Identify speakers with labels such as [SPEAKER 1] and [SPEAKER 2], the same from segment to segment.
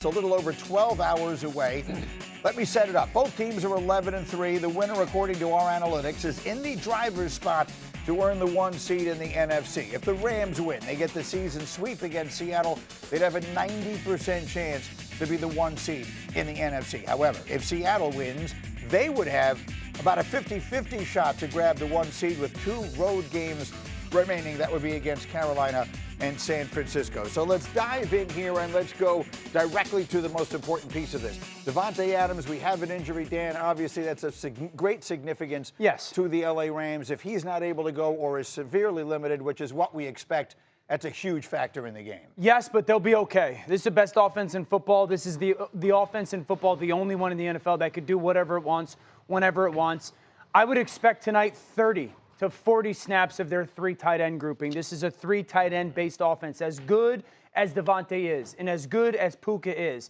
[SPEAKER 1] It's a little over 12 hours away. Let me set it up. Both teams are 11-3. The winner, according to our analytics, is in the driver's spot to earn the 1 seed in the NFC. If the Rams win, they get the season sweep against Seattle. They'd have a 90% chance to be the 1 seed in the NFC. However, if Seattle wins, they would have about a 50-50 shot to grab the 1 seed with 2 road games remaining. That would be against Carolina and San Francisco. So let's dive in here and let's go directly to the most important piece of this. Davante Adams, we have an injury, Dan. Obviously, that's a great significance to the LA Rams. If he's not able to go or is severely limited, which is what we expect, that's a huge factor in the game.
[SPEAKER 2] Yes, but they'll be okay. This is the best offense in football. This is the offense in football, the only one in the NFL that could do whatever it wants, whenever it wants. I would expect tonight 30 to 40 snaps of their 3 tight end grouping. This is a 3 tight end based offense. As good as Davante is and as good as Puka is,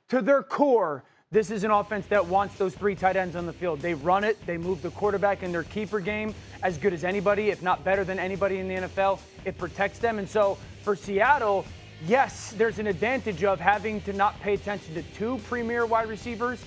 [SPEAKER 2] to their core, this is an offense that wants those 3 tight ends on the field. They run it. They move the quarterback in their keeper game as good as anybody, if not better than anybody in the NFL. It protects them. And so for Seattle, yes, there's an advantage of having to not pay attention to 2 premier wide receivers,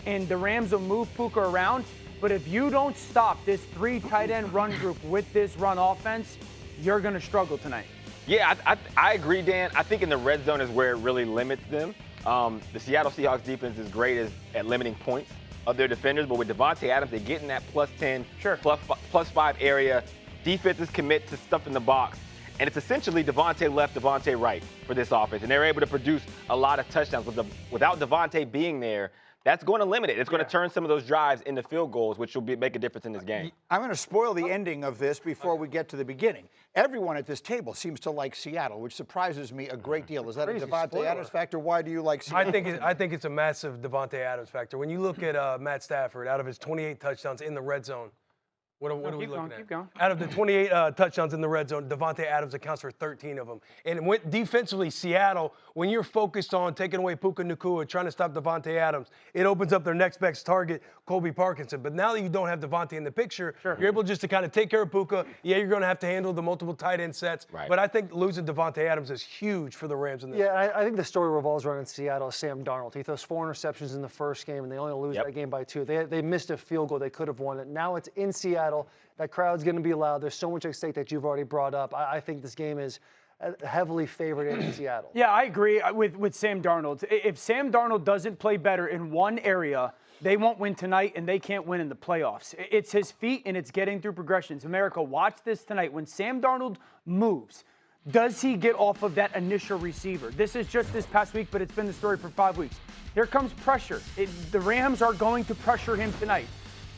[SPEAKER 2] and the Rams will move Puka around. But if you don't stop this 3 tight end run group with this run offense, you're going to struggle tonight.
[SPEAKER 3] Yeah, I agree, Dan. I think in the red zone is where it really limits them. The Seattle Seahawks defense is great at limiting points of their defenders, but with Davante Adams, they get in that plus 10, plus 5 area. Defenses commit to stuff in the box, and it's essentially Davante left, Davante right for this offense, and they're able to produce a lot of touchdowns. Without Davante being there, that's going to limit it. It's going to turn some of those drives into field goals, which will make a difference in this game.
[SPEAKER 1] I'm going to spoil the ending of this before we get to the beginning. Everyone at this table seems to like Seattle, which surprises me a great deal. Is that a Davante Adams factor? Why do you like Seattle?
[SPEAKER 4] I think it's a massive Davante Adams factor. When you look at Matt Stafford, out of his 28 touchdowns in the red zone, what are we looking at?
[SPEAKER 2] Keep going.
[SPEAKER 4] Out of the 28 touchdowns in the red zone, Davante Adams accounts for 13 of them. And defensively, Seattle, when you're focused on taking away Puka Nacua, trying to stop Davante Adams, it opens up their next best target, Colby Parkinson. But now that you don't have Davante in the picture, you're able just to kind of take care of Puka. Yeah, you're going to have to handle the multiple tight end sets.
[SPEAKER 3] Right.
[SPEAKER 4] But I think losing Davante Adams is huge for the Rams in this.
[SPEAKER 5] Yeah, I think the story revolves around Seattle. Sam Darnold. He throws 4 interceptions in the first game, and they only lose that game by 2. They missed a field goal. They could have won it. Now it's in Seattle. That crowd's going to be loud. There's so much at stake that you've already brought up. I think this game is heavily favored in Seattle.
[SPEAKER 2] Yeah, I agree with Sam Darnold. If Sam Darnold doesn't play better in one area, they won't win tonight, and they can't win in the playoffs. It's his feet, and it's getting through progressions. America, watch this tonight. When Sam Darnold moves, does he get off of that initial receiver? This is just this past week, but it's been the story for 5 weeks. Here comes pressure. The Rams are going to pressure him tonight.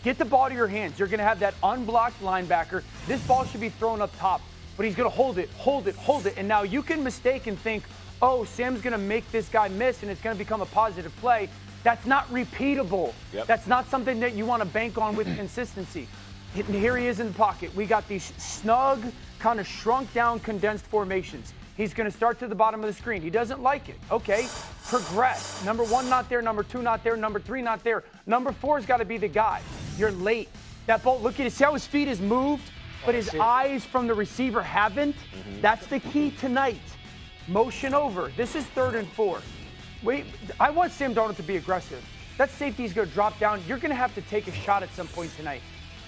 [SPEAKER 2] Get the ball to your hands. You're going to have that unblocked linebacker. This ball should be thrown up top, but he's going to hold it. And now you can mistake and think, oh, Sam's going to make this guy miss, and it's going to become a positive play. That's not repeatable. That's not something that you want to bank on with consistency. Here he is in the pocket. We got these snug, kind of shrunk down, condensed formations. He's going to start to the bottom of the screen. He doesn't like it. Okay, progress. Number 1 not there, number 2 not there, number 3 not there. Number 4's got to be the guy. You're late. That ball, look at it. See how his feet is moved, but his eyes from the receiver haven't? That's the key tonight. Motion over. This is 3rd and 4. Wait, I want Sam Darnold to be aggressive. That safety is going to drop down. You're going to have to take a shot at some point tonight.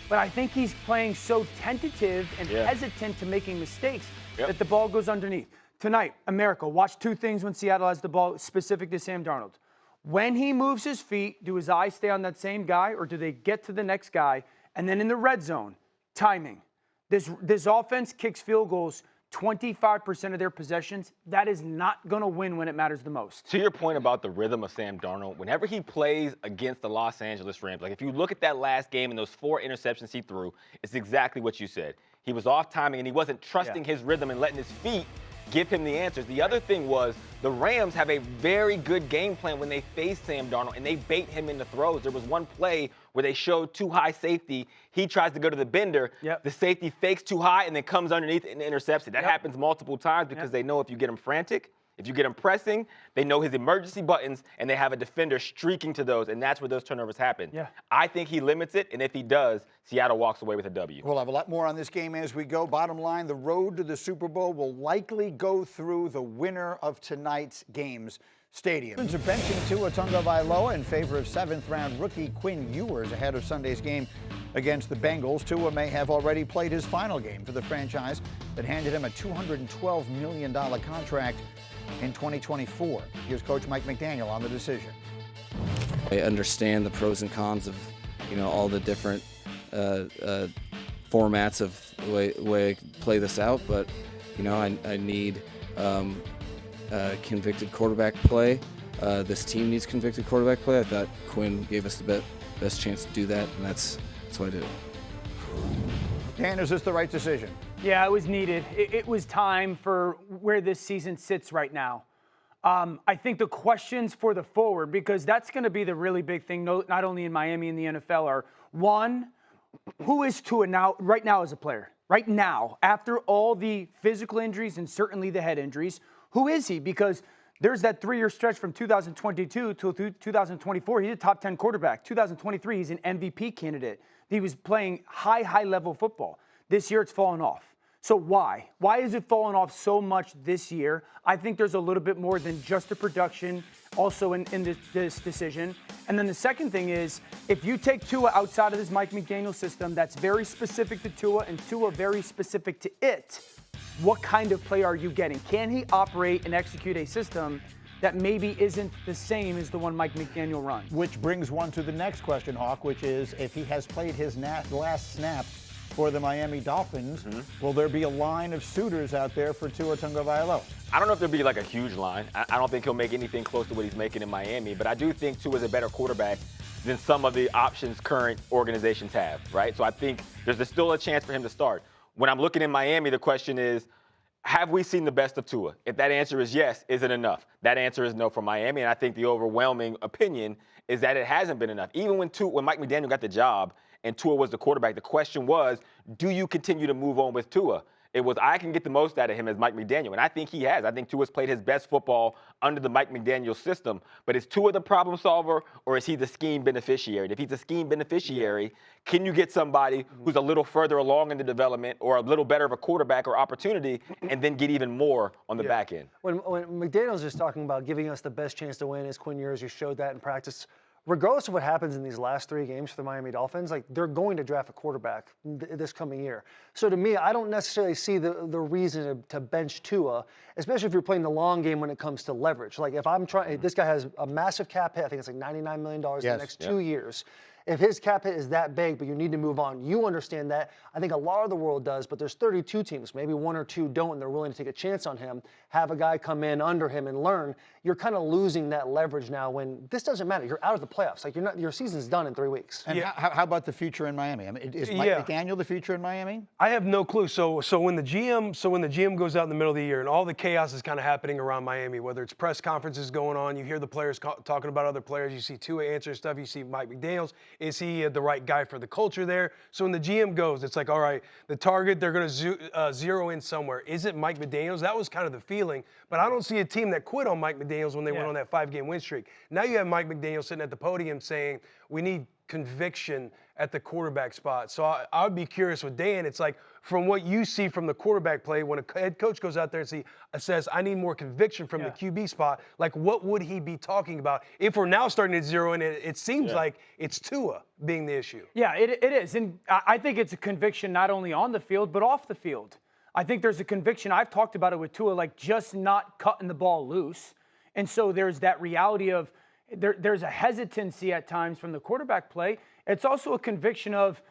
[SPEAKER 2] But I think he's playing so tentative and hesitant to making mistakes that the ball goes underneath. Tonight, America, watch 2 things when Seattle has the ball specific to Sam Darnold. When he moves his feet, do his eyes stay on that same guy, or do they get to the next guy? And then in the red zone, timing. This offense kicks field goals 25% of their possessions. That is not going to win when it matters the most.
[SPEAKER 3] To your point about the rhythm of Sam Darnold, whenever he plays against the Los Angeles Rams, like if you look at that last game and those 4 interceptions he threw, it's exactly what you said. He was off timing, and he wasn't trusting his rhythm and letting his feet give him the answers. The other thing was the Rams have a very good game plan when they face Sam Darnold, and they bait him into throws. There was one play where they showed too high safety. He tries to go to the bender. The safety fakes too high and then comes underneath and intercepts it. That happens multiple times because they know if you get him frantic, if you get him pressing, they know his emergency buttons, and they have a defender streaking to those, and that's where those turnovers happen. I think he limits it, and if he does, Seattle walks away with a W.
[SPEAKER 1] We'll have a lot more on this game as we go. Bottom line, the road to the Super Bowl will likely go through the winner of tonight's games. Stadium. Dolphins are benching Tua Tagovailoa in favor of 7th-round rookie Quinn Ewers ahead of Sunday's game against the Bengals. Tua may have already played his final game for the franchise that handed him a $212 million contract in 2024. Here's Coach Mike McDaniel on the decision.
[SPEAKER 6] I understand the pros and cons of, all the different formats of the way I play this out, but, I need convicted quarterback play. This team needs convicted quarterback play. I thought Quinn gave us the best chance to do that, and that's what I did.
[SPEAKER 1] Dan, is this the right decision?
[SPEAKER 2] Yeah, it was needed. It was time for where this season sits right now. I think the questions for the forward, because that's going to be the really big thing, not only in Miami and the NFL, are one, who is Tua right now as a player? Right now, after all the physical injuries and certainly the head injuries, who is he? Because there's that 3-year stretch from 2022 to 2024. He's a top 10 quarterback. 2023, he's an MVP candidate. He was playing high level football. This year, it's fallen off. So why? Why is it falling off so much this year? I think there's a little bit more than just the production also in this decision. And then the second thing is, if you take Tua outside of this Mike McDaniel system that's very specific to Tua and Tua very specific to it, what kind of play are you getting? Can he operate and execute a system that maybe isn't the same as the one Mike McDaniel runs?
[SPEAKER 1] Which brings one to the next question, Hawk, which is if he has played his last snap for the Miami Dolphins, will there be a line of suitors out there for Tua Tagovailoa?
[SPEAKER 3] I don't know if there'll be like a huge line. I don't think he'll make anything close to what he's making in Miami, but I do think Tua is a better quarterback than some of the options current organizations have, right? So I think there's still a chance for him to start. When I'm looking in Miami, the question is, have we seen the best of Tua? If that answer is yes, is it enough? That answer is no for Miami, and I think the overwhelming opinion is that it hasn't been enough. Even when Mike McDaniel got the job and Tua was the quarterback, the question was, do you continue to move on with Tua? It was, I can get the most out of him as Mike McDaniel, and I think he has. I think Tua's played his best football under the Mike McDaniel system, but is Tua the problem solver, or is he the scheme beneficiary? And if he's the scheme beneficiary, can you get somebody who's a little further along in the development or a little better of a quarterback or opportunity and then get even more on the back end?
[SPEAKER 5] When McDaniel's just talking about giving us the best chance to win as Quinn Ewers, you showed that in practice. Regardless of what happens in these last 3 games for the Miami Dolphins, they're going to draft a quarterback this coming year. So to me, I don't necessarily see the reason to bench Tua, especially if you're playing the long game when it comes to leverage. Like if I'm trying, this guy has a massive cap hit. I think it's like $99 million in the next 2 years. If his cap hit is that big, but you need to move on, you understand that. I think a lot of the world does, but there's 32 teams. Maybe 1 or 2 don't, and they're willing to take a chance on him, have a guy come in under him and learn. You're kind of losing that leverage now when this doesn't matter. You're out of the playoffs. Like your season's done in 3 weeks.
[SPEAKER 1] And how about the future in Miami? I mean, is Mike McDaniel the future in Miami?
[SPEAKER 4] I have no clue. So when the GM goes out in the middle of the year and all the chaos is kind of happening around Miami, whether it's press conferences going on, you hear the players talking about other players, you see Tua answer stuff, you see Mike McDaniel's. Is he the right guy for the culture there? So when the GM goes, it's like, all right, the target, they're going to zero in somewhere. Is it Mike McDaniel's? That was kind of the feeling. But I don't see a team that quit on Mike McDaniel's when they went on that 5-game win streak. Now you have Mike McDaniel sitting at the podium saying, we need conviction at the quarterback spot. So I would be curious with Dan. It's like, from what you see from the quarterback play, when a head coach goes out there and says, I need more conviction from the QB spot, like what would he be talking about? If we're now starting to zero in, it seems like it's Tua being the issue.
[SPEAKER 2] Yeah, it is. And I think it's a conviction not only on the field, but off the field. I think there's a conviction. I've talked about it with Tua, like just not cutting the ball loose. And so there's that reality of there's a hesitancy at times from the quarterback play. It's also a conviction of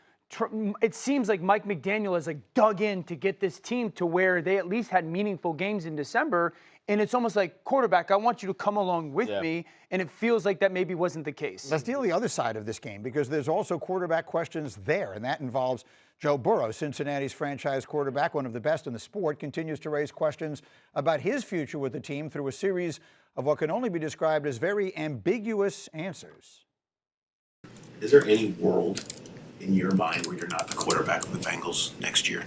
[SPEAKER 2] it seems like Mike McDaniel has dug in to get this team to where they at least had meaningful games in December. And it's almost like, quarterback, I want you to come along with me. And it feels like that maybe wasn't the case.
[SPEAKER 1] Let's deal with the other side of this game, because there's also quarterback questions there, and that involves Joe Burrow, Cincinnati's franchise quarterback, one of the best in the sport, continues to raise questions about his future with the team through a series of what can only be described as very ambiguous answers.
[SPEAKER 7] Is there any world in your mind where you're not the quarterback of the Bengals next year?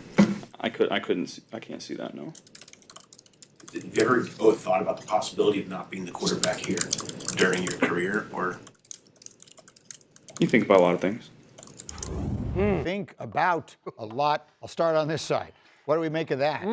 [SPEAKER 8] I can't see that, no.
[SPEAKER 7] Have you ever thought about the possibility of not being the quarterback here during your career, or?
[SPEAKER 8] You think about a lot of things.
[SPEAKER 1] Think about a lot. I'll start on this side. What do we make of that?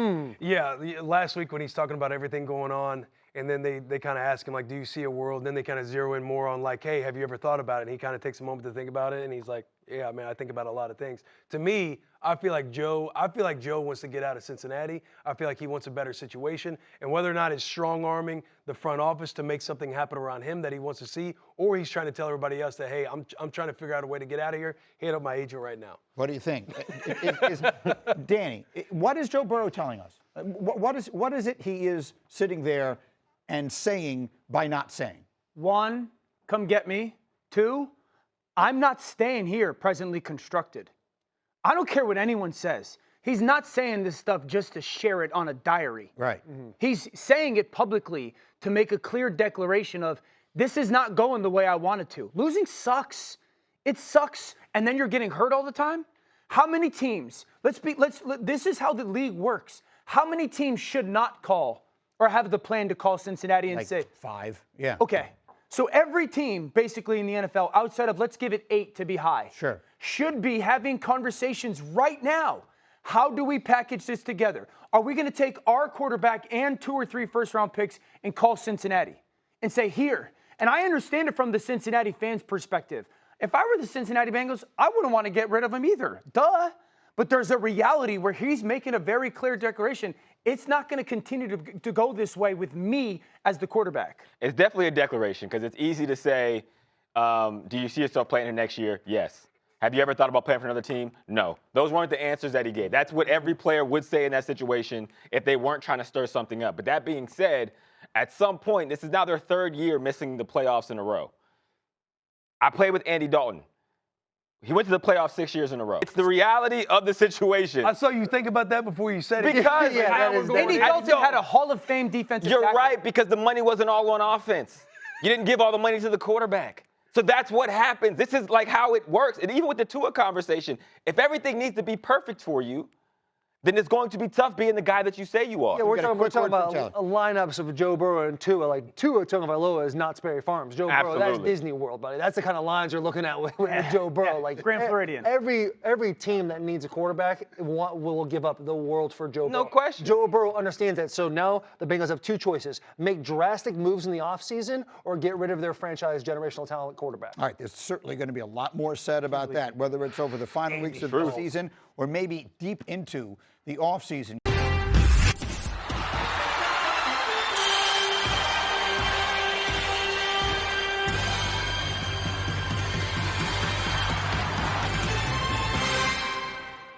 [SPEAKER 4] Yeah, last week when he's talking about everything going on, And then they kind of ask him, like, do you see a world? And then they kind of zero in more on, like, hey, have you ever thought about it? And he kind of takes a moment to think about it. And he's like, yeah, man, I think about a lot of things. To me, I feel like Joe wants to get out of Cincinnati. I feel like he wants a better situation. And whether or not it's strong-arming the front office to make something happen around him that he wants to see, or he's trying to tell everybody else that, hey, I'm trying to figure out a way to get out of here, hit up my agent right now.
[SPEAKER 1] What do you think? Danny, what is Joe Burrow telling us? What is it he is sitting there and saying by not saying?
[SPEAKER 2] 1, come get me. 2, I'm not staying here presently constructed. I don't care what anyone says. He's not saying this stuff just to share it on a diary.
[SPEAKER 1] Right.
[SPEAKER 2] Mm-hmm. He's saying it publicly to make a clear declaration of this is not going the way I want it to. Losing sucks. It sucks. And then you're getting hurt all the time. How many teams? This is how the league works. How many teams should not call or have the plan to call Cincinnati and
[SPEAKER 1] Like
[SPEAKER 2] say
[SPEAKER 1] 5. Yeah.
[SPEAKER 2] Okay. So every team, basically in the NFL, outside of let's give it 8 to be high,
[SPEAKER 1] Sure.
[SPEAKER 2] should be having conversations right now. How do we package this together? Are we going to take our quarterback and 2 or 3 first-round picks and call Cincinnati and say, here? And I understand it from the Cincinnati fans' perspective. If I were the Cincinnati Bengals, I wouldn't want to get rid of him either. Duh. But there's a reality where he's making a very clear declaration. It's not going to continue to go this way with me as the quarterback.
[SPEAKER 3] It's definitely a declaration because it's easy to say, do you see yourself playing here next year? Yes. Have you ever thought about playing for another team? No. Those weren't the answers that he gave. That's what every player would say in that situation if they weren't trying to stir something up. But that being said, at some point, this is now their 3rd year missing the playoffs in a row. I played with Andy Dalton. He went to the playoffs 6 years in a row. It's the reality of the situation.
[SPEAKER 4] I saw you think about that before you said it.
[SPEAKER 3] Because
[SPEAKER 2] Andy Dalton had a Hall of Fame defensive
[SPEAKER 3] You're
[SPEAKER 2] tackle.
[SPEAKER 3] right, because the money wasn't all on offense. You didn't give all the money to the quarterback. So that's what happens. This is like how it works. And even with the Tua conversation, if everything needs to be perfect for you, then it's going to be tough being the guy that you say you are.
[SPEAKER 5] Yeah, we're talking about lineups of Joe Burrow and Tua. Like, Tua Tagovailoa is not Sperry Farms. Joe Burrow, that's Disney World, buddy. That's the kind of lines you're looking at with Joe Burrow. Like
[SPEAKER 2] Grand Floridian.
[SPEAKER 5] Every team that needs a quarterback will give up the world for Joe Burrow.
[SPEAKER 3] No question.
[SPEAKER 5] Joe Burrow understands that. So now the Bengals have 2 choices. Make drastic moves in the offseason or get rid of their franchise generational talent quarterback.
[SPEAKER 1] All right, there's certainly going to be a lot more said about that, whether it's over the final weeks of the season or maybe deep into the offseason.